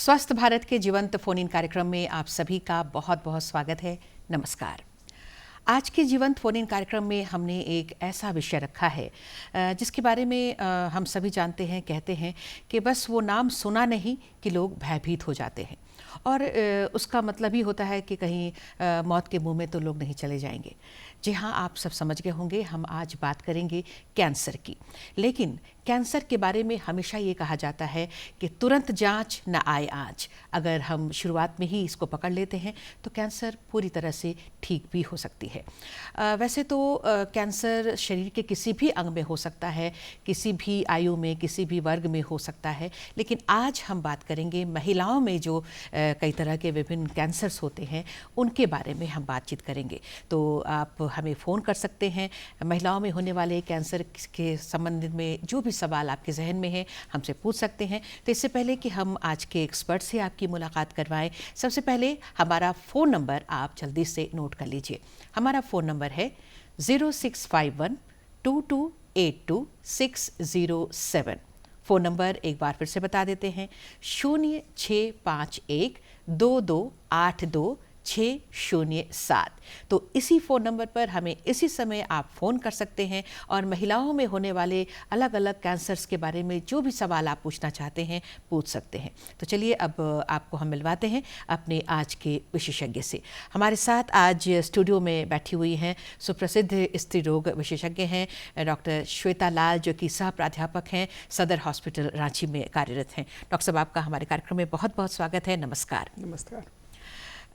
स्वस्थ भारत के जीवंत फोन इन कार्यक्रम में आप सभी का बहुत बहुत स्वागत है। नमस्कार। आज के जीवंत फोन इन कार्यक्रम में हमने एक ऐसा विषय रखा है जिसके बारे में हम सभी जानते हैं, कहते हैं कि बस वो नाम सुना नहीं कि लोग भयभीत हो जाते हैं और उसका मतलब ही होता है कि कहीं मौत के मुंह में तो लोग नहीं चले जाएंगे। जी हाँ, आप सब समझ गए होंगे, हम आज बात करेंगे कैंसर की। लेकिन कैंसर के बारे में हमेशा ये कहा जाता है कि तुरंत जांच न आए आज। अगर हम शुरुआत में ही इसको पकड़ लेते हैं तो कैंसर पूरी तरह से ठीक भी हो सकती है। वैसे तो कैंसर शरीर के किसी भी अंग में हो सकता है, किसी भी आयु में, किसी भी वर्ग में हो सकता है। लेकिन आज हम बात करेंगे महिलाओं में जो कई तरह के विभिन्न कैंसर्स होते हैं, उनके बारे में हम बातचीत करेंगे। तो आप हमें फ़ोन कर सकते हैं। महिलाओं में होने वाले कैंसर के संबंधित में जो भी सवाल आपके जहन में है, हमसे पूछ सकते हैं। तो इससे पहले कि हम आज के एक्सपर्ट से आपकी मुलाकात करवाएं, सबसे पहले हमारा फ़ोन नंबर आप जल्दी से नोट कर लीजिए। हमारा फ़ोन नंबर है 0651228607। फ़ोन नंबर एक बार फिर से बता देते हैं, 065122828607। तो इसी फ़ोन नंबर पर हमें इसी समय आप फ़ोन कर सकते हैं और महिलाओं में होने वाले अलग अलग कैंसर्स के बारे में जो भी सवाल आप पूछना चाहते हैं पूछ सकते हैं। तो चलिए अब आपको हम मिलवाते हैं अपने आज के विशेषज्ञ से। हमारे साथ आज स्टूडियो में बैठी हुई हैं सुप्रसिद्ध स्त्री रोग विशेषज्ञ हैं डॉक्टर श्वेता लाल, जो कि सह प्राध्यापक हैं सदर हॉस्पिटल रांची में कार्यरत हैं। डॉक्टर साहब, आपका हमारे कार्यक्रम में बहुत बहुत स्वागत है। नमस्कार। नमस्कार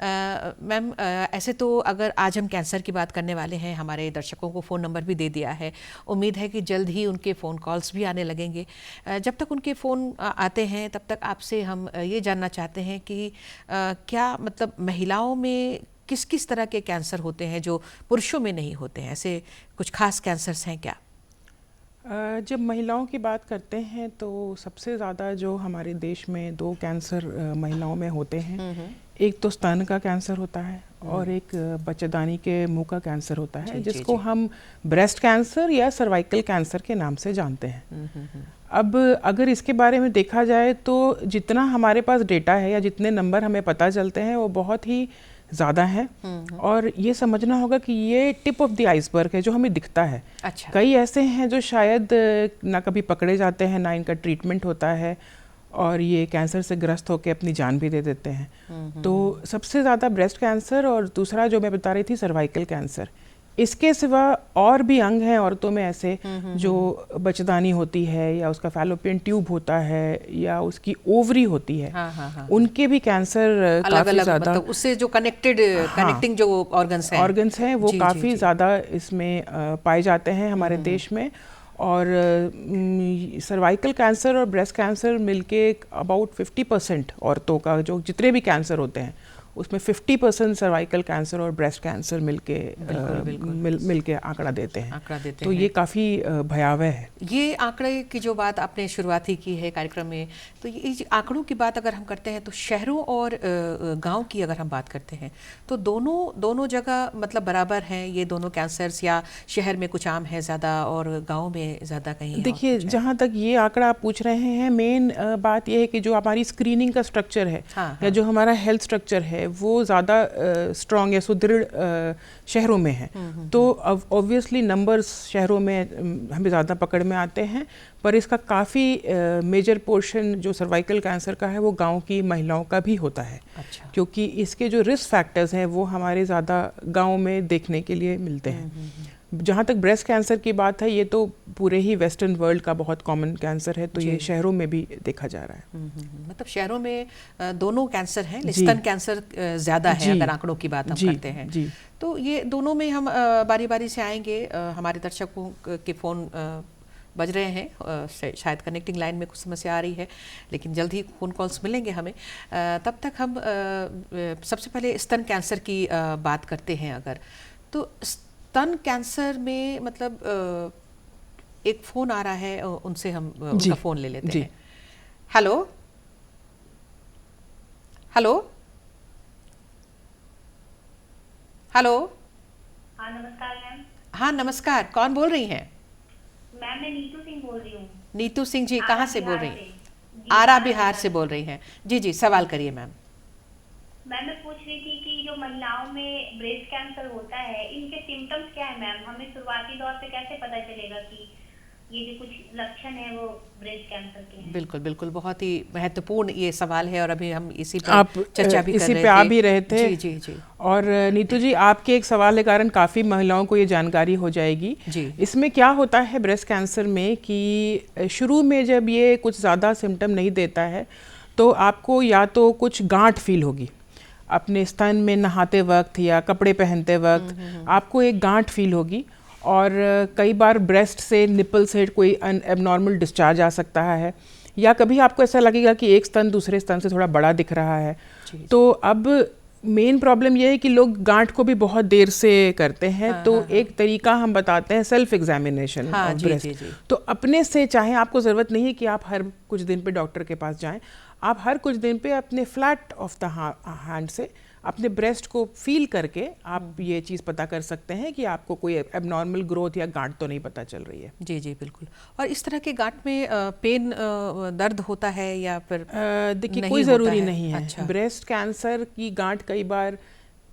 मैम, ऐसे तो अगर आज हम कैंसर की बात करने वाले हैं, हमारे दर्शकों को फ़ोन नंबर भी दे दिया है। उम्मीद है कि जल्द ही उनके फ़ोन कॉल्स भी आने लगेंगे। जब तक उनके फ़ोन आते हैं तब तक आपसे हम ये जानना चाहते हैं कि क्या मतलब महिलाओं में किस किस तरह के कैंसर होते हैं जो पुरुषों में नहीं होते हैं? ऐसे कुछ खास कैंसर्स हैं क्या? जब महिलाओं की बात करते हैं तो सबसे ज़्यादा जो हमारे देश में दो कैंसर महिलाओं में होते हैं, एक तो स्तन का कैंसर होता है और एक बच्चेदानी के मुंह का कैंसर होता है, जिसको हम ब्रेस्ट कैंसर या सर्वाइकल कैंसर के नाम से जानते हैं। अब अगर इसके बारे में देखा जाए तो जितना हमारे पास डेटा है या जितने नंबर हमें पता चलते हैं वो बहुत ही ज़्यादा है और ये समझना होगा कि ये टिप ऑफ द आइसबर्ग है जो हमें दिखता है। अच्छा। कई ऐसे हैं जो शायद ना कभी पकड़े जाते हैं, ना इनका ट्रीटमेंट होता है और ये कैंसर से ग्रस्त होकर अपनी जान भी दे देते हैं। तो सबसे ज़्यादा ब्रेस्ट कैंसर और दूसरा जो मैं बता रही थी सर्वाइकल कैंसर। इसके सिवा और भी अंग हैं औरतों में ऐसे जो बच्चेदानी होती है या उसका फैलोपियन ट्यूब होता है या उसकी ओवरी होती है। उनके भी कैंसर काफ़ी ज़्यादा, मतलब उससे जो कनेक्टिंग जो ऑर्गन्स हैं वो काफ़ी ज़्यादा इसमें पाए जाते हैं हमारे देश में। और सर्वाइकल कैंसर और ब्रेस्ट कैंसर मिलके अबाउट 50% औरतों का जो जितने भी कैंसर होते हैं उसमें 50% सर्वाइकल कैंसर और ब्रेस्ट कैंसर मिलके आंकड़ा देते हैं। तो ये काफ़ी भयावह है। ये आंकड़े की जो बात आपने शुरुआत ही की है कार्यक्रम में, तो ये आंकड़ों की बात अगर हम करते हैं तो शहरों और गांव की अगर हम बात करते हैं तो दोनों जगह मतलब बराबर हैं ये दोनों कैंसर्स, या शहर में कुछ आम है ज़्यादा और गाँव में ज़्यादा कहीं? देखिए, जहाँ तक ये आंकड़ा आप पूछ रहे हैं, मेन बात ये है कि जो हमारी स्क्रीनिंग का स्ट्रक्चर है या जो हमारा हेल्थ स्ट्रक्चर है वो ज़्यादा स्ट्रॉन्ग या सुदृढ़ शहरों में है। तो ऑब्वियसली नंबर्स शहरों में हमें ज़्यादा पकड़ में आते हैं, पर इसका काफ़ी मेजर पोर्शन जो सर्वाइकल कैंसर का है वो गांव की महिलाओं का भी होता है। अच्छा। क्योंकि इसके जो रिस्क फैक्टर्स हैं वो हमारे ज़्यादा गांव में देखने के लिए मिलते हैं। जहाँ तक ब्रेस्ट कैंसर की बात है, ये तो पूरे ही वेस्टर्न वर्ल्ड का बहुत कॉमन कैंसर है, तो ये शहरों में भी देखा जा रहा है। मतलब शहरों में दोनों कैंसर हैं, स्तन कैंसर ज़्यादा है अगर आंकड़ों की बात हम करते हैं। तो ये दोनों में हम बारी बारी से आएंगे। हमारे दर्शकों के फ़ोन बज रहे हैं, शायद कनेक्टिंग लाइन में कुछ समस्या आ रही है, लेकिन जल्द ही फ़ोन कॉल्स मिलेंगे हमें। तब तक हम सबसे पहले स्तन कैंसर की बात करते हैं। अगर तो स्तन कैंसर में मतलब एक फ़ोन आ रहा है, उनसे हम उनका फ़ोन ले लेते हैं। Hello hello hello. हाँ नमस्कार मैम। हाँ नमस्कार, कौन बोल रही हैं? मैम मैं नीतू सिंह बोल रही हूँ। नीतू सिंह जी, कहाँ से बोल रही हैं? आरा बिहार से बोल रही हैं। जी जी, सवाल करिए मैम। मैम मैं पूछ रही थी कि जो महिलाओं में ब्रेस्ट कैंसर होता है, इनके सिम्टम्स क्या है मैम? हमें शुरुआती दौर पे कैसे पता चलेगा कि ये जो कुछ लक्षण है वो ब्रेस्ट कैंसर के हैं? बिल्कुल बिल्कुल, बहुत ही महत्वपूर्ण ये सवाल है और अभी हम इसी पर आप चर्चा भी कर इसी रहे पे थे। आ भी रहे थे। जी जी जी और नीतू जी, आपके एक सवाल के कारण काफ़ी महिलाओं को ये जानकारी हो जाएगी। जी। इसमें क्या होता है ब्रेस्ट कैंसर में कि शुरू में जब ये कुछ ज़्यादा सिम्टम नहीं देता है तो आपको या तो कुछ गांठ फील होगी अपने स्तन में नहाते वक्त या कपड़े पहनते वक्त, आपको एक गांठ फील होगी। और कई बार ब्रेस्ट से निपल से कोई एबनॉर्मल डिस्चार्ज आ सकता है, या कभी आपको ऐसा लगेगा कि एक स्तन दूसरे स्तन से थोड़ा बड़ा दिख रहा है। तो अब मेन प्रॉब्लम ये है कि लोग गांठ को भी बहुत देर से करते हैं। तो एक तरीका हम बताते हैं सेल्फ एग्जामिनेशन ऑफ ब्रेस्ट। तो अपने से, चाहे आपको ज़रूरत नहीं है कि आप हर कुछ दिन पे डॉक्टर के पास जाएं, आप हर कुछ दिन पे अपने फ्लैट ऑफ द हैंड से अपने ब्रेस्ट को फील करके आप ये चीज़ पता कर सकते हैं कि आपको कोई एबनॉर्मल ग्रोथ या गांठ तो नहीं पता चल रही है। जी जी बिल्कुल। और इस तरह के गांठ में पेन, दर्द होता है या फिर देखिए कोई ज़रूरी नहीं है। अच्छा। ब्रेस्ट कैंसर की गांठ कई बार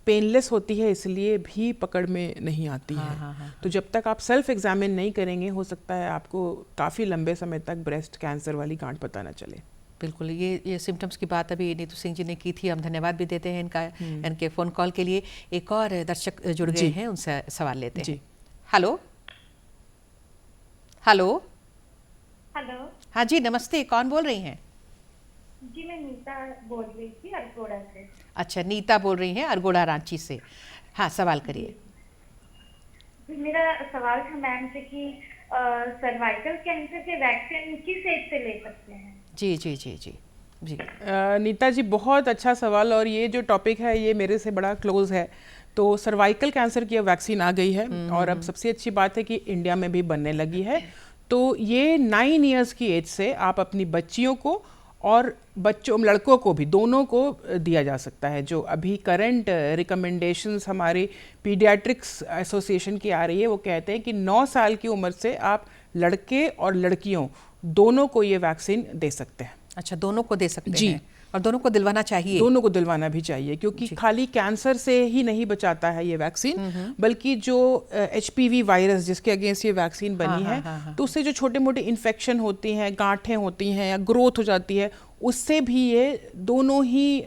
पेनलेस होती है, इसलिए भी पकड़ में नहीं आती है। तो जब तक आप सेल्फ एग्जामिन नहीं करेंगे, हो सकता है आपको काफ़ी लंबे समय तक ब्रेस्ट कैंसर वाली गांठ पता ना चले। बिल्कुल, ये सिम्टम्स की बात अभी नीतू सिंह जी ने की थी। हम धन्यवाद भी देते हैं इनके फ़ोन कॉल के लिए। एक और दर्शक जुड़ गए हैं, उनसे सवाल लेते हैं। Hello hello hello. हाँ जी, नमस्ते, कौन बोल रही हैं? जी मैं नीता बोल रही थी अरगोड़ा से। अच्छा, नीता बोल रही हैं अरगोड़ा, रांची से। हाँ, सवाल करिए। मेरा सवाल था मैम से कि सर्वाइकल कैंसर के वैक्सीन किस एज से ले सकते हैं? जी जी जी जी जी। नीता जी, बहुत अच्छा सवाल, और ये जो टॉपिक है ये मेरे से बड़ा क्लोज है। तो सर्वाइकल कैंसर की अब वैक्सीन आ गई है, और अब सबसे अच्छी बात है कि इंडिया में भी बनने लगी है। तो ये 9 इयर्स की एज से आप अपनी बच्चियों को और बच्चों, लड़कों को भी, दोनों को दिया जा सकता है। जो अभी करंट रिकमेंडेशंस हमारे पीडियाट्रिक्स एसोसिएशन की आ रही है, वो कहते हैं कि 9 साल की उम्र से आप लड़के और लड़कियों दोनों को ये वैक्सीन दे सकते हैं। अच्छा, दोनों को दे सकते हैं? और दोनों को दिलवाना चाहिए? दोनों को दिलवाना भी चाहिए, क्योंकि खाली कैंसर से ही नहीं बचाता है ये वैक्सीन, बल्कि जो HPV वायरस जिसके अगेंस्ट ये वैक्सीन बनी है, तो उससे जो छोटे मोटे इन्फेक्शन होती हैं, गांठें होती हैं या ग्रोथ हो जाती है, उससे भी ये दोनों ही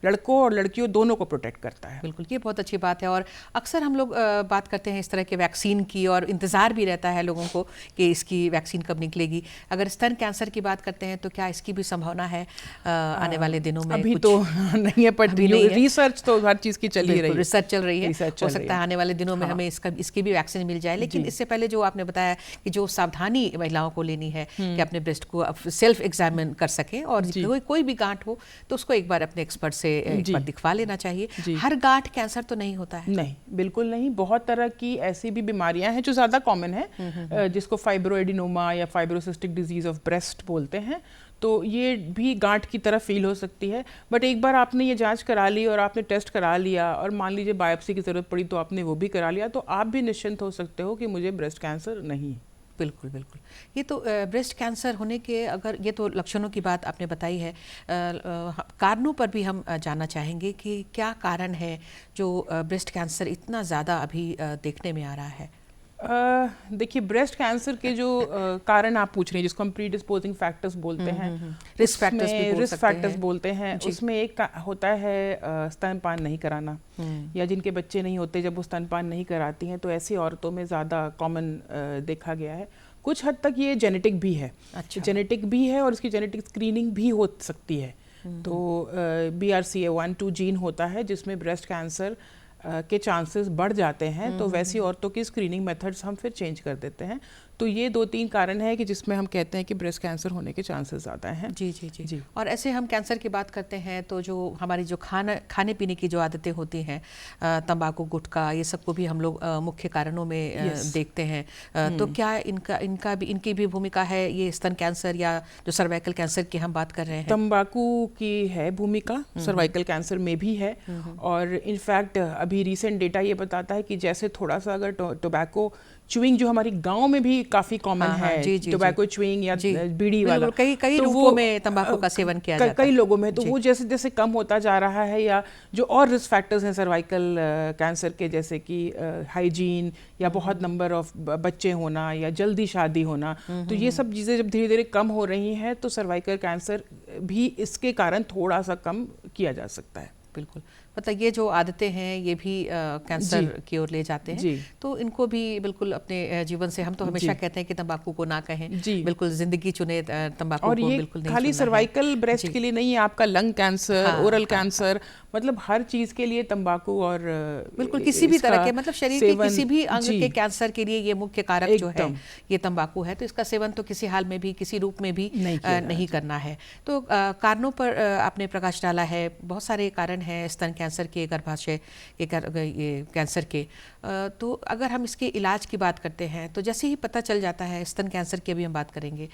लड़कों और लड़कियों दोनों को प्रोटेक्ट करता है। बिल्कुल, ये बहुत अच्छी बात है। और अक्सर हम लोग बात करते हैं इस तरह के वैक्सीन की, और इंतज़ार भी रहता है लोगों को कि इसकी वैक्सीन कब निकलेगी। अगर स्तन कैंसर की बात करते हैं तो क्या इसकी भी संभावना है आने वाले दिनों में? अभी तो नहीं है, पर रिसर्च तो हर चीज़ की चल ही रही है। रिसर्च चल रही है, हो सकता है आने वाले दिनों में हमें इसकी भी वैक्सीन मिल जाए। लेकिन इससे पहले जो आपने बताया कि जो सावधानी महिलाओं को लेनी है कि अपने ब्रेस्ट को सेल्फ एग्जामिन कर सकें, और कोई भी गांठ हो तो उसको एक बार अपने एक्सपर्ट से एक बार दिखवा लेना चाहिए। हर गांठ कैंसर तो नहीं होता है? नहीं, बिल्कुल नहीं। बहुत तरह की ऐसी भी बीमारियां हैं जो ज़्यादा कॉमन है, जिसको फाइब्रोएडिनोमा या फाइब्रोसिस्टिक डिजीज ऑफ ब्रेस्ट बोलते हैं। तो ये भी गांठ की तरह फील हो सकती है। बट एक बार आपने ये जांच करा ली और आपने टेस्ट करा लिया, और मान लीजिए बायोप्सी की ज़रूरत पड़ी तो आपने वो भी करा लिया, तो आप भी निश्चिंत हो सकते हो कि मुझे ब्रेस्ट कैंसर नहीं। बिल्कुल बिल्कुल। ये तो ब्रेस्ट कैंसर होने के, अगर ये तो लक्षणों की बात आपने बताई है, कारणों पर भी हम जानना चाहेंगे कि क्या कारण है जो ब्रेस्ट कैंसर इतना ज़्यादा अभी देखने में आ रहा है? देखिए, ब्रेस्ट कैंसर के जो कारण आप पूछ रहे हैं, जिसको हम प्रीडिस्पोजिंग फैक्टर्स बोलते हैं, रिस्क फैक्टर्स बोलते हैं, उसमें एक होता है स्तनपान नहीं कराना, या जिनके बच्चे नहीं होते जब वो स्तनपान नहीं कराती हैं, तो ऐसी औरतों में ज़्यादा कॉमन देखा गया है। कुछ हद तक ये जेनेटिक भी है। अच्छा। जेनेटिक भी है, और इसकी जेनेटिक स्क्रीनिंग भी हो सकती है। तो BRCA1-2 जीन होता है जिसमें ब्रेस्ट कैंसर के चांसेस बढ़ जाते हैं, तो वैसी औरतों की स्क्रीनिंग मेथड्स हम फिर चेंज कर देते हैं। तो ये 2-3 कारण है कि जिसमें हम कहते हैं कि ब्रेस्ट कैंसर होने के चांसेस ज़्यादा हैं। जी जी जी जी। और ऐसे हम कैंसर की बात करते हैं तो जो हमारी जो खाने पीने की जो आदतें होती हैं, तंबाकू, गुटखा, ये सबको भी हम लोग मुख्य कारणों में देखते हैं। तो क्या इनकी भी भूमिका है ये स्तन कैंसर या जो सर्वाइकल कैंसर की हम बात कर रहे हैं? तंबाकू की है भूमिका, सर्वाइकल कैंसर में भी है। और इनफैक्ट अभी रिसेंट डेटा ये बताता है कि जैसे थोड़ा सा अगर टोबैको च्यूइंग जो हमारी गांव में भी काफ़ी कॉमन है, टोबैको च्यूइंग या बीड़ी वाला, कई तो रूपों में तंबाकू का सेवन किया जाता है कई लोगों में, तो वो जैसे जैसे कम होता जा रहा है, या जो और रिस्क फैक्टर्स हैं सर्वाइकल कैंसर के, जैसे कि हाइजीन या बहुत नंबर ऑफ बच्चे होना या जल्दी शादी होना, तो ये सब चीज़ें जब धीरे धीरे कम हो रही हैं तो सर्वाइकल कैंसर भी इसके कारण थोड़ा सा कम किया जा सकता है। बिल्कुल, मतलब ये जो आदतें हैं ये भी कैंसर की ओर ले जाते हैं, तो इनको भी बिल्कुल अपने जीवन से, हम तो हमेशा कहते हैं कि तंबाकू को ना कहें, बिल्कुल जिंदगी चुने तंबाकू और को ये बिल्कुल नहीं खाली सर्वाइकल ब्रेस्ट के लिए नहीं है, आपका लंग कैंसर, ओरल कैंसर, मतलब हर चीज के लिए तंबाकू, और बिल्कुल किसी भी तरह के, मतलब शरीर के किसी भी अंग के कैंसर के लिए ये मुख्य कारक जो है ये तंबाकू है, तो इसका सेवन तो किसी हाल में भी, किसी रूप में भी नहीं करना है। तो कारणों पर आपने प्रकाश डाला है, बहुत सारे कारण हैं स्तन कैंसर के, गर्भाशय के कैंसर के, तो अगर हम इसके इलाज की बात करते हैं तो जैसे ही पता चल जाता है, स्तन कैंसर की अभी हम बात करेंगे,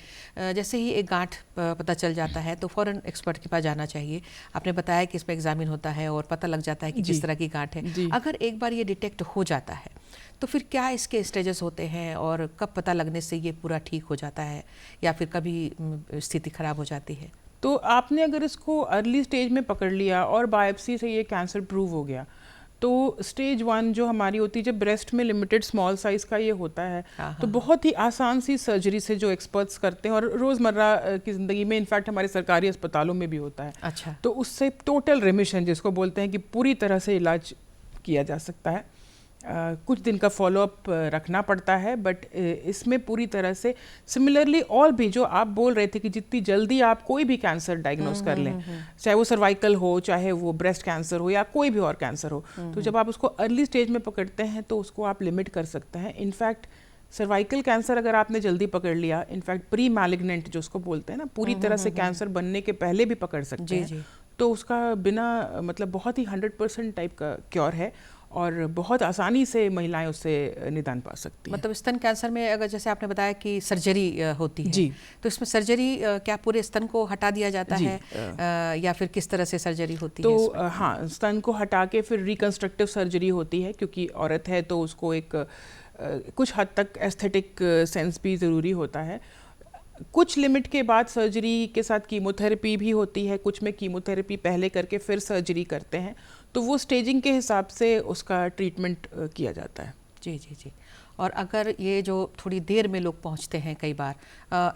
जैसे ही एक गांठ पता चल जाता है तो फ़ौरन एक्सपर्ट के पास जाना चाहिए। आपने बताया कि इसमें एग्जामिन होता है और पता लग जाता है कि किस तरह की गांठ है। अगर एक बार ये डिटेक्ट हो जाता है तो फिर क्या इसके स्टेजेस होते हैं और कब पता लगने से ये पूरा ठीक हो जाता है या फिर कभी स्थिति खराब हो जाती है? तो आपने अगर इसको अर्ली स्टेज में पकड़ लिया और बायोप्सी से ये कैंसर प्रूव हो गया, तो स्टेज 1 जो हमारी होती है, जब ब्रेस्ट में लिमिटेड स्मॉल साइज का ये होता है, तो बहुत ही आसान सी सर्जरी से जो एक्सपर्ट्स करते हैं, और रोज़मर्रा की ज़िंदगी में इनफैक्ट हमारे सरकारी अस्पतालों में भी होता है। अच्छा। तो उससे टोटल रिमिशन जिसको बोलते हैं कि पूरी तरह से इलाज किया जा सकता है। कुछ दिन का फॉलोअप रखना पड़ता है, बट इसमें पूरी तरह से सिमिलरली और भी जो आप बोल रहे थे कि जितनी जल्दी आप कोई भी कैंसर डायग्नोस कर लें, चाहे वो सर्वाइकल हो, चाहे वो ब्रेस्ट कैंसर हो या कोई भी और कैंसर हो, तो जब आप उसको अर्ली स्टेज में पकड़ते हैं तो उसको आप लिमिट कर सकते हैं। इनफैक्ट सर्वाइकल कैंसर अगर आपने जल्दी पकड़ लिया, इनफैक्ट प्री मैलिग्नेंट जो उसको बोलते हैं ना, पूरी तरह से कैंसर बनने के पहले भी पकड़ सकते हैं, तो उसका बिना मतलब बहुत ही 100% टाइप का क्योर है और बहुत आसानी से महिलाएं उससे निदान पा सकती हैं। मतलब स्तन कैंसर में अगर जैसे आपने बताया कि सर्जरी होती है, तो इसमें सर्जरी क्या पूरे स्तन को हटा दिया जाता है या फिर किस तरह से सर्जरी होती है? तो हाँ, स्तन को हटा के फिर रिकंस्ट्रक्टिव सर्जरी होती है, क्योंकि औरत है तो उसको एक कुछ हद तक एस्थेटिक सेंस भी ज़रूरी होता है। कुछ लिमिट के बाद सर्जरी के साथ कीमोथेरेपी भी होती है, कुछ में कीमोथेरेपी पहले करके फिर सर्जरी करते हैं, तो वो स्टेजिंग के हिसाब से उसका ट्रीटमेंट किया जाता है। जी जी जी। और अगर ये जो थोड़ी देर में लोग पहुंचते हैं, कई बार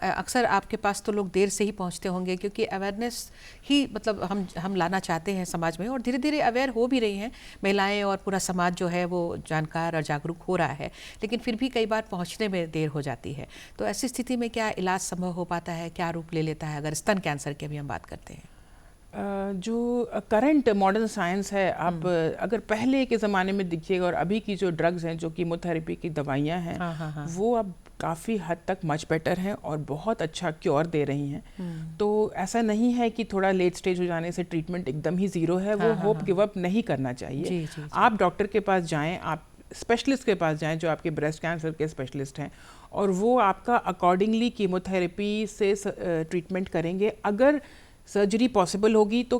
अक्सर आपके पास तो लोग देर से ही पहुंचते होंगे, क्योंकि अवेयरनेस ही मतलब हम लाना चाहते हैं समाज में, और धीरे धीरे अवेयर हो भी रही हैं महिलाएं और पूरा समाज जो है वो जानकार और जागरूक हो रहा है, लेकिन फिर भी कई बार पहुंचने में देर हो जाती है। तो ऐसी स्थिति में क्या इलाज संभव हो पाता है, क्या रूप ले लेता है अगर स्तन कैंसर की अभी हम बात करते हैं? जो करंट मॉडर्न साइंस है, आप अगर पहले के ज़माने में देखिएगा और अभी की जो ड्रग्स हैं, जो कीमोथेरेपी की दवाइयाँ हैं, वो अब काफ़ी हद तक मच बेटर हैं और बहुत अच्छा क्योर दे रही हैं। तो ऐसा नहीं है कि थोड़ा लेट स्टेज हो जाने से ट्रीटमेंट एकदम ही ज़ीरो है, वो होप गिव अप नहीं करना चाहिए। आप डॉक्टर के पास जाएँ, आप स्पेशलिस्ट के पास जाएँ जो आपके ब्रेस्ट कैंसर के स्पेशलिस्ट हैं, और वो आपका अकॉर्डिंगली कीमोथेरेपी से ट्रीटमेंट करेंगे। अगर सर्जरी पॉसिबल होगी तो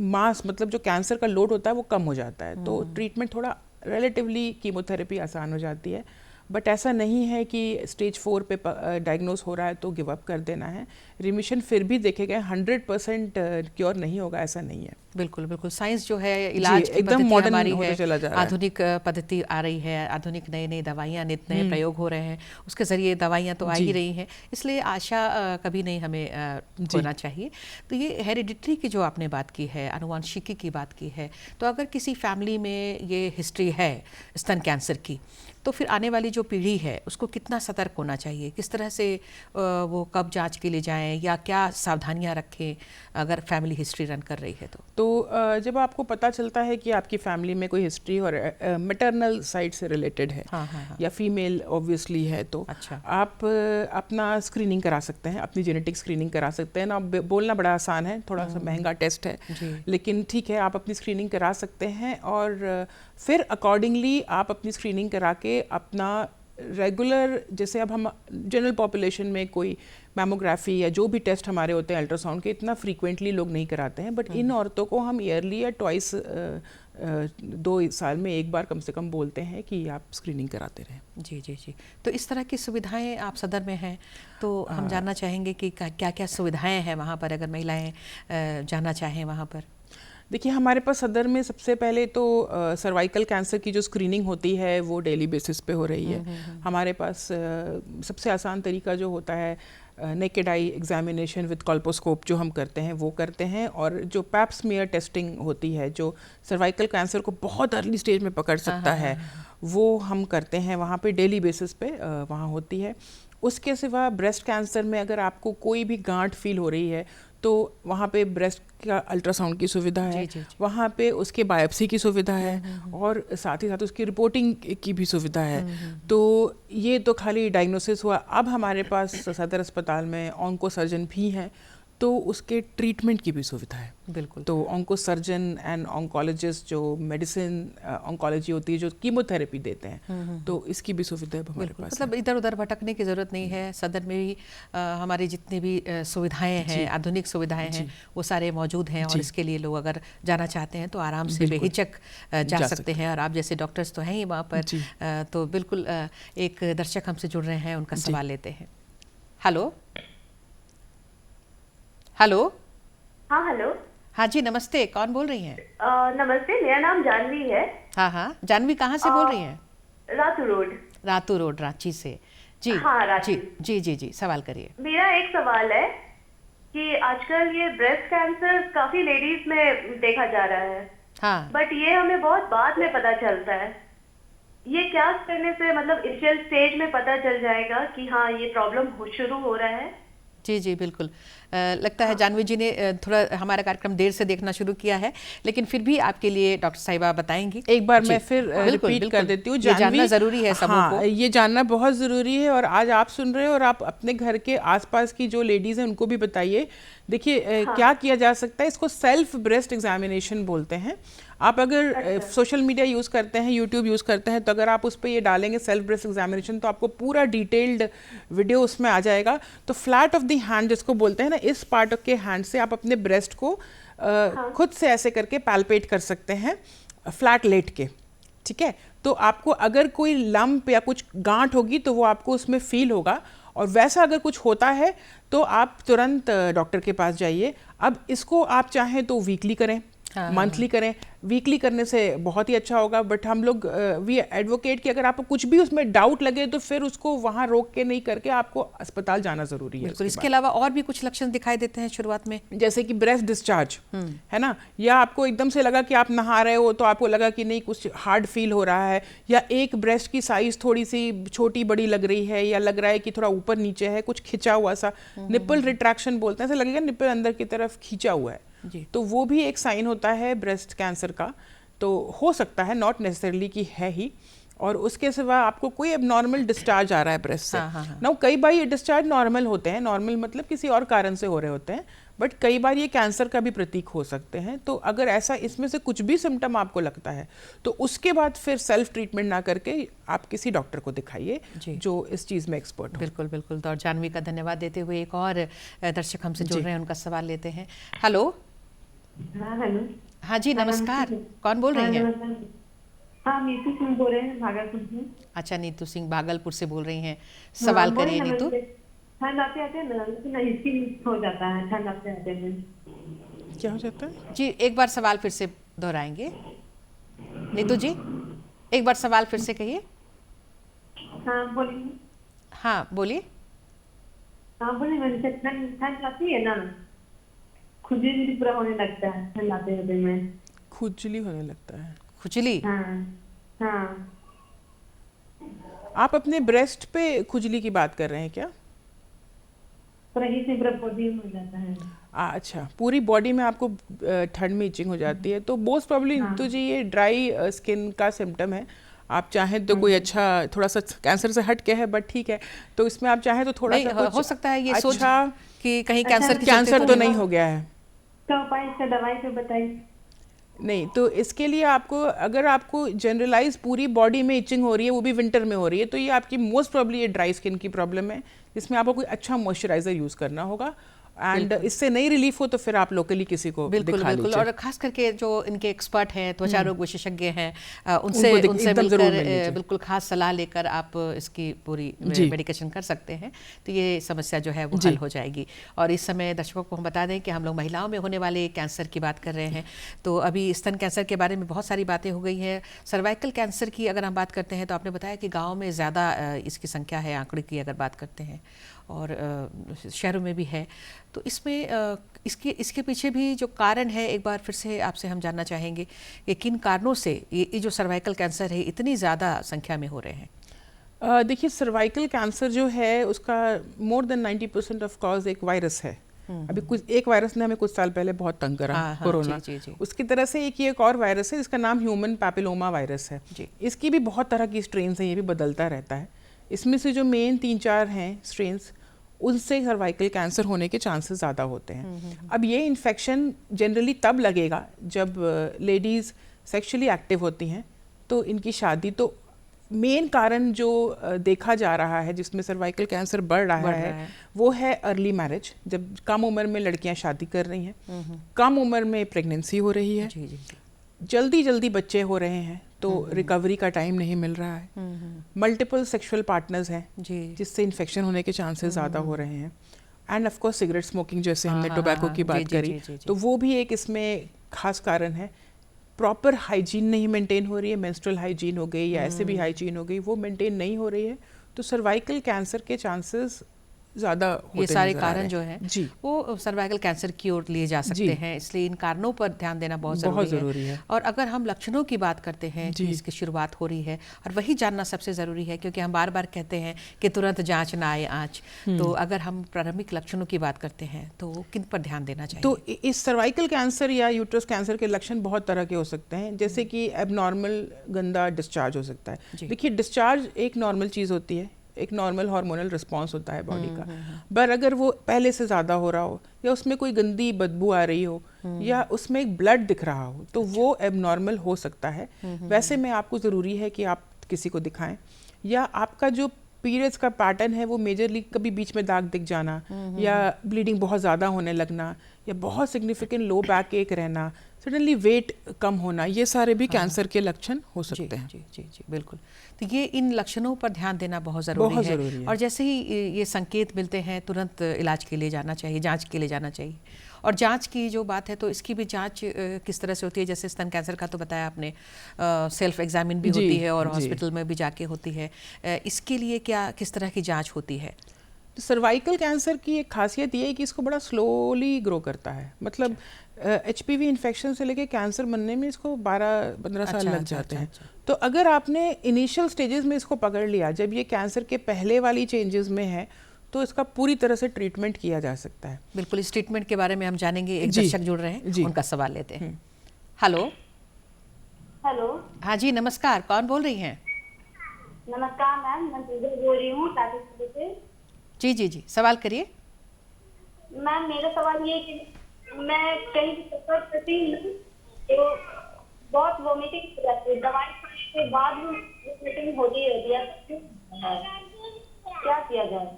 मास मतलब जो कैंसर का लोड होता है वो कम हो जाता है, तो ट्रीटमेंट थोड़ा रिलेटिवली कीमोथेरेपी आसान हो जाती है। बट ऐसा नहीं है कि स्टेज 4 पे डायग्नोस हो रहा है तो गिव अप कर देना है। रिमिशन फिर भी देखे गए 100% क्योर नहीं होगा, ऐसा नहीं है। बिल्कुल बिल्कुल, साइंस जो है इलाज की एकदम मॉडर्न हमारी होता चला जा रहा है। आधुनिक पद्धति आ रही है, आधुनिक नई नई दवाइयाँ, नित नए प्रयोग हो रहे हैं, उसके ज़रिए दवाइयाँ तो आ ही रही हैं, इसलिए आशा कभी नहीं हमें होना चाहिए। तो ये हेरिडिटरी की जो आपने बात की है, आनुवांशिकी की बात की है, तो अगर किसी फैमिली में ये हिस्ट्री है स्तन कैंसर की, तो फिर आने वाली जो पीढ़ी है उसको कितना सतर्क होना चाहिए, किस तरह से वो कब जांच के लिए जाएं या क्या सावधानियां रखें अगर फैमिली हिस्ट्री रन कर रही है? तो जब आपको पता चलता है कि आपकी फैमिली में कोई हिस्ट्री और मैटरनल साइड से रिलेटेड है, या फीमेल ऑब्वियसली है, तो आप अपना स्क्रीनिंग करा सकते हैं, अपनी जेनेटिक स्क्रीनिंग करा सकते हैं ना। बोलना बड़ा आसान है, थोड़ा सा महंगा टेस्ट है, लेकिन ठीक है, आप अपनी स्क्रीनिंग करा सकते हैं और फिर अकॉर्डिंगली आप अपनी स्क्रीनिंग करा के अपना रेगुलर, जैसे अब हम जनरल पॉपुलेशन में कोई मैमोग्राफी या जो भी टेस्ट हमारे होते हैं अल्ट्रासाउंड के, इतना फ्रीक्वेंटली लोग नहीं कराते हैं, बट इन औरतों को हम ईयरली या ट्वाइस 2 साल में एक बार कम से कम बोलते हैं कि आप स्क्रीनिंग कराते रहें। जी जी जी। तो इस तरह की सुविधाएं आप सदर में हैं, तो हम जानना चाहेंगे कि क्या क्या सुविधाएं हैं वहाँ पर, अगर महिलाएं जाना चाहें वहाँ पर। देखिए, हमारे पास सदर में सबसे पहले तो सर्वाइकल कैंसर की जो स्क्रीनिंग होती है वो डेली बेसिस पे हो रही है। हमारे पास सबसे आसान तरीका जो होता है नेकेड आई एग्जामिनेशन विद कॉल्पोस्कोप जो हम करते हैं वो करते हैं, और जो पैप स्मीयर टेस्टिंग होती है जो सर्वाइकल कैंसर को बहुत अर्ली स्टेज में पकड़ सकता है वो हम करते हैं वहाँ पे डेली बेसिस पे वहाँ होती है। उसके सिवा ब्रेस्ट कैंसर में अगर आपको कोई भी गांठ फील हो रही है तो वहाँ पे ब्रेस्ट का अल्ट्रासाउंड की सुविधा है, वहाँ पे उसके बायोप्सी की सुविधा है, और साथ ही साथ उसकी रिपोर्टिंग की भी सुविधा है। तो ये तो खाली डायग्नोसिस हुआ। अब हमारे पास सदर अस्पताल में ऑन्को सर्जन भी हैं, तो उसके ट्रीटमेंट की भी सुविधा है। बिल्कुल। तो ऑन्को सर्जन एंड ऑन्कोलॉजिस्ट जो मेडिसिन ऑन्कोलॉजी होती है जो कीमोथेरेपी देते हैं, तो इसकी भी सुविधा है हमारे पास। मतलब इधर उधर भटकने की ज़रूरत नहीं है। सदर में भी हमारी जितनी भी सुविधाएं हैं, आधुनिक सुविधाएं हैं, वो सारे मौजूद हैं, और इसके लिए लोग अगर जाना चाहते हैं तो आराम से बेहिचक जा सकते हैं। और आप जैसे डॉक्टर्स तो हैं ही वहाँ पर, तो बिल्कुल एक दर्शक हमसे जुड़ रहे हैं, उनका सवाल लेते हैं। Hello hello. हाँ हेलो। हाँ जी नमस्ते, कौन बोल रही हैं? नमस्ते, मेरा नाम जानवी है। हाँ हाँ, जानवी कहाँ से बोल रही हैं? रातू रोड। रातू रोड, रांची से। जी हाँ, रांची। जी जी जी, सवाल करिए। मेरा एक सवाल है कि आजकल ये ब्रेस्ट कैंसर काफी लेडीज में देखा जा रहा है, हाँ, बट ये हमें बहुत बाद में पता चलता है। ये क्या करने से मतलब इनिशियल स्टेज में पता चल जाएगा कि हाँ ये प्रॉब्लम शुरू हो रहा है? जी जी बिल्कुल। लगता है जानवी जी ने थोड़ा हमारा कार्यक्रम देर से देखना शुरू किया है, लेकिन फिर भी आपके लिए डॉक्टर साहिबा बताएंगी। एक बार मैं फिर रिपीट कर देती हूँ। ये जानना जरूरी है सबको। हाँ, ये जानना बहुत ज़रूरी है, और आज आप सुन रहे हो और आप अपने घर के आसपास की जो लेडीज़ हैं उनको भी बताइए। देखिए क्या किया जा सकता है, इसको सेल्फ ब्रेस्ट एग्जामिनेशन बोलते हैं। आप अगर सोशल मीडिया यूज़ करते हैं, यूट्यूब यूज़ करते हैं, तो अगर आप उस पर ये डालेंगे सेल्फ ब्रेस्ट एग्जामिनेशन तो आपको पूरा डिटेल्ड वीडियो उसमें आ जाएगा। तो फ्लैट ऑफ द हैंड जिसको बोलते हैं ना, इस पार्ट के हैंड से आप अपने ब्रेस्ट को खुद से ऐसे करके पैल्पेट कर सकते हैं, फ्लैट लेट के। ठीक है, तो आपको अगर कोई लंप या कुछ गांठ होगी तो वो आपको उसमें फील होगा, और वैसा अगर कुछ होता है तो आप तुरंत डॉक्टर के पास जाइए। अब इसको आप चाहें तो वीकली करें, मंथली करें। वीकली करने से बहुत ही अच्छा होगा, बट हम लोग वी एडवोकेट कि अगर आपको कुछ भी उसमें डाउट लगे तो फिर उसको वहाँ रोक के नहीं करके आपको अस्पताल जाना ज़रूरी है। इसके अलावा और भी कुछ लक्षण दिखाई देते हैं शुरुआत में, जैसे कि ब्रेस्ट डिस्चार्ज है ना, या आपको एकदम से लगा कि आप नहा रहे हो तो आपको लगा कि नहीं कुछ हार्ड फील हो रहा है, या एक ब्रेस्ट की साइज थोड़ी सी छोटी बड़ी लग रही है, या लग रहा है कि थोड़ा ऊपर नीचे है, कुछ खिंचा हुआ सा, निप्पल रिट्रैक्शन बोलते हैं, ऐसा लगेगा निप्पल अंदर की तरफ खींचा हुआ है, तो वो भी एक साइन होता है ब्रेस्ट कैंसर का। तो हो सकता है, नॉट नेसेसरली कि है ही। और उसके सिवा आपको कोई एबनॉर्मल डिस्चार्ज आ रहा है ब्रेस्ट से, ना कई बार ये डिस्चार्ज नॉर्मल होते हैं, नॉर्मल मतलब किसी और कारण से हो रहे होते हैं, बट कई बार ये कैंसर का भी प्रतीक हो सकते हैं। तो अगर ऐसा इसमें से कुछ भी सिम्टम आपको लगता है तो उसके बाद फिर सेल्फ ट्रीटमेंट ना करके आप किसी डॉक्टर को दिखाइए जो इस चीज़ में एक्सपर्ट हो। बिल्कुल बिल्कुल। तो जानवी का धन्यवाद देते हुए एक और दर्शक हमसे जुड़ रहे हैं, उनका सवाल लेते हैं। हेलो। हाँ हेलो। हाँ जी नमस्कार, कौन बोल रही हैं? हाँ नीतू सिंह बोल रहे हैं भागलपुर से। अच्छा, नीतू सिंह भागलपुर से बोल रही हैं, सवाल करिए नीतू। ठंड आते आते ना स्किन हो जाता है, ठंड आते आते में क्या हो जाता है? जी एक बार सवाल फिर से दोहराएंगे नीतू जी, एक बार सवाल फिर से कहिए। हाँ बोलिए। हाँ बोलिए। हाँ बोलिए, मैंने ठंड आती है ना, खुजली पूरा होने लगता है ठंड आते आते में। खुजली होने लगता है? खुजली? हाँ हाँ। आप अपने ब्रेस्ट पे खुजली की बात कर रहे हैं क्या? पूरी से पूरा बॉडी में हो जाता है। अच्छा, पूरी बॉडी में आपको ठंड में इचिंग हो जाती है, तो मोस्ट प्रॉब्ली तो जी ये ड्राई स्किन का सिम्टम है। आप चाहें तो कोई अच्छा थोड़ा सा कैंसर से हट के है, बट ठीक है, तो इसमें आप चाहें तो थोड़ा सा हो सकता है ये सोच अच्छा कि कहीं कैंसर तो नहीं हो गया है। तो उपाय इसका दवाई तो बताइए। नहीं, तो इसके लिए आपको अगर आपको जनरलाइज पूरी बॉडी में इचिंग हो रही है, वो भी विंटर में हो रही है, तो ये आपकी मोस्ट प्रॉब्ली ये ड्राई स्किन की प्रॉब्लम है, जिसमें आपको कोई अच्छा मॉइस्चराइजर यूज़ करना होगा। एंड इससे नहीं रिलीफ हो तो फिर आप लोकली किसी को बिल्कुल दिखा बिल्कुल, लीजिए। और खास करके जो इनके एक्सपर्ट हैं, त्वचा रोग विशेषज्ञ हैं, उनसे एकदम मिलकर ज़रूर मिल लीजिए। बिल्कुल खास सलाह लेकर आप इसकी पूरी जी। मेडिकेशन कर सकते हैं, तो ये समस्या जो है वो हल हो जाएगी। और इस समय दर्शकों को हम बता दें कि हम लोग महिलाओं में होने वाले कैंसर की बात कर रहे हैं। तो अभी स्तन कैंसर के बारे में बहुत सारी बातें हो गई हैं। सर्वाइकल कैंसर की अगर हम बात करते हैं तो आपने बताया कि गाँव में ज़्यादा इसकी संख्या है, आंकड़े की अगर बात करते हैं, और शहरों में भी है। तो इसमें इसके पीछे भी जो कारण है, एक बार फिर से आपसे हम जानना चाहेंगे कि किन कारणों से ये जो सर्वाइकल कैंसर है इतनी ज़्यादा संख्या में हो रहे हैं। देखिए, सर्वाइकल कैंसर जो है उसका मोर देन 90% ऑफ कॉज एक वायरस है। अभी एक वायरस ने हमें कुछ साल पहले बहुत तंग करा, कोरोना। जी। उसकी तरह से एक और वायरस है जिसका नाम ह्यूमन पैपिलोमा वायरस है जी। इसकी भी बहुत तरह की स्ट्रेन्स हैं, ये भी बदलता रहता है। इसमें से जो मेन 3-4 हैं स्ट्रेन्स, उनसे सर्वाइकल कैंसर होने के चांसेस ज़्यादा होते हैं। अब ये इन्फेक्शन जनरली तब लगेगा जब लेडीज़ सेक्सुअली एक्टिव होती हैं, तो इनकी शादी, तो मेन कारण जो देखा जा रहा है जिसमें सर्वाइकल कैंसर बढ़ रहा है वो है अर्ली मैरिज। जब कम उम्र में लड़कियां शादी कर रही हैं, कम उम्र में प्रेगनेंसी हो रही है, जल्दी बच्चे हो रहे हैं, तो रिकवरी का टाइम नहीं मिल रहा है, मल्टीपल सेक्सुअल पार्टनर्स हैं जिससे इन्फेक्शन होने के चांसेस ज़्यादा हो रहे हैं, end of course cigarette smoking, जैसे हमने टोबैको की बात करी, तो वो भी एक इसमें खास कारण है। प्रॉपर हाइजीन नहीं मेंटेन हो रही है, मेंस्ट्रुअल हाइजीन हो गई या ऐसे भी हाइजीन हो गई, वो मेंटेन नहीं हो रही है, तो सर्वाइकल कैंसर के चांसेस ज़्यादा होते ये सारे कारण जो हैं जी वो सर्वाइकल कैंसर की ओर लिए जा सकते हैं, इसलिए इन कारणों पर ध्यान देना बहुत ज़रूरी है। और अगर हम लक्षणों की बात करते हैं कि इसकी शुरुआत हो रही है, और वही जानना सबसे ज़रूरी है, क्योंकि हम बार बार कहते हैं कि तुरंत जांच ना आए आँच। तो अगर हम प्रारंभिक लक्षणों की बात करते हैं तो किन पर ध्यान देना चाहिए? तो इस सर्वाइकल कैंसर या यूट्रस कैंसर के लक्षण बहुत तरह के हो सकते हैं, जैसे कि एबनॉर्मल गंदा डिस्चार्ज हो सकता है। देखिए, डिस्चार्ज एक नॉर्मल चीज़ होती है, एक नॉर्मल हार्मोनल रिस्पांस होता है बॉडी का, पर अगर वो पहले से ज़्यादा हो रहा हो, या उसमें कोई गंदी बदबू आ रही हो, या उसमें एक ब्लड दिख रहा हो, तो वो एबनॉर्मल हो सकता है। वैसे में आपको ज़रूरी है कि आप किसी को दिखाएं। या आपका जो पीरियड्स का पैटर्न है वो मेजरली कभी बीच में दाग दिख जाना, या ब्लीडिंग बहुत ज़्यादा होने लगना, या बहुत सिग्निफिकेंट लो बैक एक रहना, सडनली वेट कम होना, ये सारे भी कैंसर के लक्षण हो सकते हैं। जी बिल्कुल। तो ये इन लक्षणों पर ध्यान देना बहुत ज़रूरी है। और जैसे ही ये संकेत मिलते हैं, तुरंत इलाज के लिए जाना चाहिए, जांच के लिए जाना चाहिए। और जांच की जो बात है, तो इसकी भी जांच किस तरह से होती है? जैसे स्तन कैंसर का तो बताया आपने, सेल्फ एग्जामिन भी होती है और हॉस्पिटल में भी जाके होती है। इसके लिए किस तरह की जांच होती है? तो सर्वाइकल कैंसर की एक खासियत ये है कि इसको बड़ा स्लोली ग्रो करता है। मतलब HPV इन्फेक्शन से लेके कैंसर बनने में इसको 12-15 साल लग जाते हैं। तो अगर आपने इनिशियल स्टेजेस में इसको पकड़ लिया, जब ये कैंसर के पहले वाली चेंजेस में है, तो इसका पूरी तरह से ट्रीटमेंट किया जा सकता है। बिल्कुल, इस ट्रीटमेंट के बारे में हम जानेंगे। एक दर्शक जुड़ रहे हैं, उनका सवाल लेते हैं। हेलो। हाँ जी, नमस्कार, कौन बोल रही हैं? नमस्कार मैम, मैं पूजा बोल रही हूँ टाटा से। जी, सवाल करिए। मैम, मेरा सवाल ये है कि मैं कहीं भी सफर करती हूँ तो बहुत वोमिटिंग हो जाती है, दवाई खाने के बाद भी वोमिटिंग होती है, क्या किया जाए?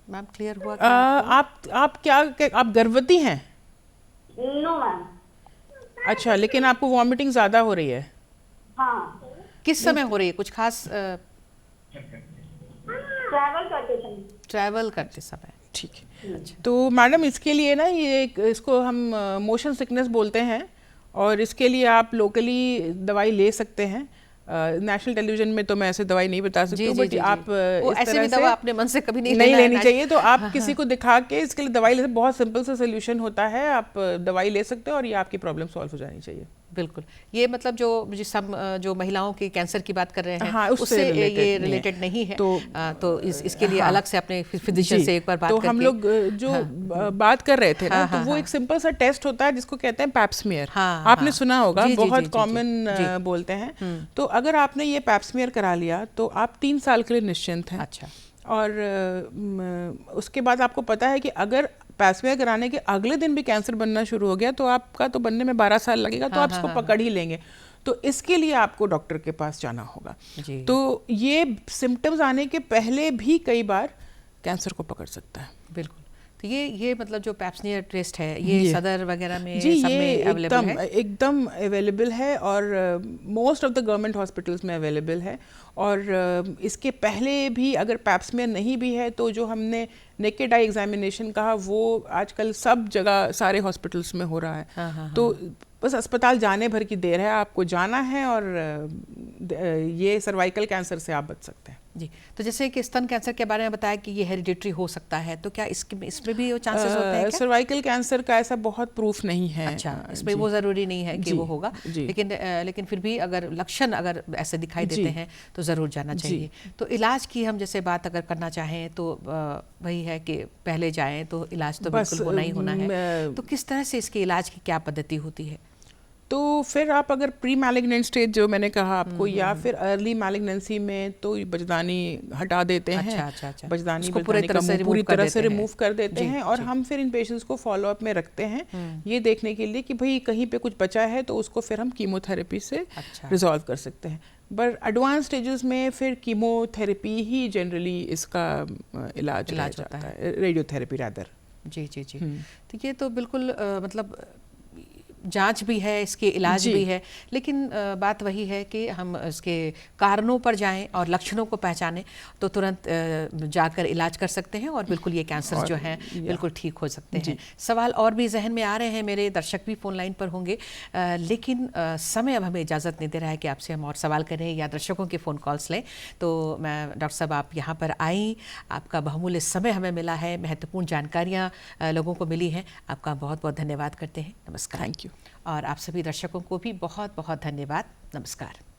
मैम, क्लियर हुआ? आप क्या आप गर्भवती हैं? No ma'am. अच्छा, लेकिन आपको वॉमिटिंग ज़्यादा हो रही है? हाँ। किस समय हो रही है? कुछ खास? ट्रैवल करते समय। ठीक है। अच्छा। तो मैडम, इसके लिए ना इसको हम मोशन सिकनेस बोलते हैं, और इसके लिए आप लोकली दवाई ले सकते हैं। नेशनल टेलीविजन में तो मैं ऐसे दवाई नहीं बता सकती हूँ, बट आप इस तरह से अपने मन से कभी नहीं लेनी चाहिए। तो आप किसी को दिखा के इसके लिए दवाई ले, बहुत सिंपल सा सोल्यूशन होता है, आप दवाई ले सकते हो और ये आपकी प्रॉब्लम सॉल्व हो जानी चाहिए। बिल्कुल। ये मतलब जो महिलाओं की कैंसर की बात कर रहे हैं, हाँ, उससे ये रिलेटेड नहीं है। तो इसके लिए अलग से अपने फिजिशियन से एक बार बात करके। तो हम लोग जो बात कर रहे थे ना, तो वो एक सिंपल सा टेस्ट होता है जिसको कहते हैं पैप स्मीयर। आपने सुना होगा, बहुत कॉमन बोलते हैं। तो अगर आपने ये पैप स्मीयर करा लिया तो आप 3 साल के लिए निश्चिंत हैं। अच्छा। और उसके बाद आपको पता है कि अगर पैप स्मीयर कराने के अगले दिन भी कैंसर बनना शुरू हो गया तो आपका तो बनने में 12 साल लगेगा, तो आप इसको पकड़ ही लेंगे। तो इसके लिए आपको डॉक्टर के पास जाना होगा। तो ये सिम्टम्स आने के पहले भी कई बार कैंसर को पकड़ सकता है। बिल्कुल। तो ये मतलब जो पैप्सनियर टेस्ट है ये सदर वगैरह में जी सब ये में अवेलेबल है? एकदम अवेलेबल है और most of the government hospitals में अवेलेबल है। और इसके पहले भी अगर पैप्समियर नहीं भी है तो जो हमने नेकेड आई एग्जामिनेशन कहा वो आजकल सब जगह सारे हॉस्पिटल्स में हो रहा है। हाँ। तो बस अस्पताल जाने भर की देर है, आपको जाना है और ये सर्वाइकल कैंसर से आप बच सकते हैं। जी, तो जैसे कि स्तन कैंसर के बारे में बताया कि ये हेरिडिटरी हो सकता है, तो क्या इसमें भी वो चांसेस होते हैं क्या? सर्वाइकल कैंसर का ऐसा बहुत प्रूफ नहीं है। अच्छा, इसमें वो ज़रूरी नहीं है कि वो होगा, लेकिन फिर भी अगर लक्षण अगर ऐसे दिखाई देते हैं तो ज़रूर जाना चाहिए। तो इलाज की हम जैसे बात अगर करना चाहें तो वही है कि पहले जाएं तो इलाज तो बिल्कुल होना ही होना है। तो किस तरह से इसके इलाज की क्या पद्धति होती है? तो फिर आप अगर प्री मैलिग्नेंट स्टेज जो मैंने कहा आपको या फिर अर्ली मैलिग्नेंसी में तो बजदानी हटा देते हैं। अच्छा। बजदानी पूरी तरह से रिमूव कर देते हैं और हम फिर इन पेशेंट्स को फॉलो अप में रखते हैं ये देखने के लिए कि भाई कहीं पे कुछ बचा है तो उसको फिर हम कीमोथेरेपी से रिजॉल्व कर सकते हैं। बट एडवांस स्टेजेस में फिर कीमोथेरेपी ही जनरली इसका इलाज होता है, रेडियोथेरेपी रादर। जी। तो ये तो बिल्कुल मतलब जांच भी है, इसके इलाज भी है, लेकिन बात वही है कि हम इसके कारणों पर जाएं और लक्षणों को पहचानें तो तुरंत जाकर इलाज कर सकते हैं और बिल्कुल ये कैंसर जो हैं बिल्कुल ठीक हो सकते हैं। सवाल और भी जहन में आ रहे हैं, मेरे दर्शक भी फ़ोन लाइन पर होंगे, लेकिन समय अब हमें इजाज़त नहीं दे रहा है कि आपसे हम और सवाल करें या दर्शकों के फ़ोन कॉल्स लें। तो मैं डॉक्टर साहब आप यहाँ पर आई, आपका बहुमूल्य समय हमें मिला है, महत्वपूर्ण जानकारियाँ लोगों को मिली हैं, आपका बहुत बहुत धन्यवाद करते हैं। नमस्कार। Thank you. और आप सभी दर्शकों को भी बहुत बहुत धन्यवाद। नमस्कार।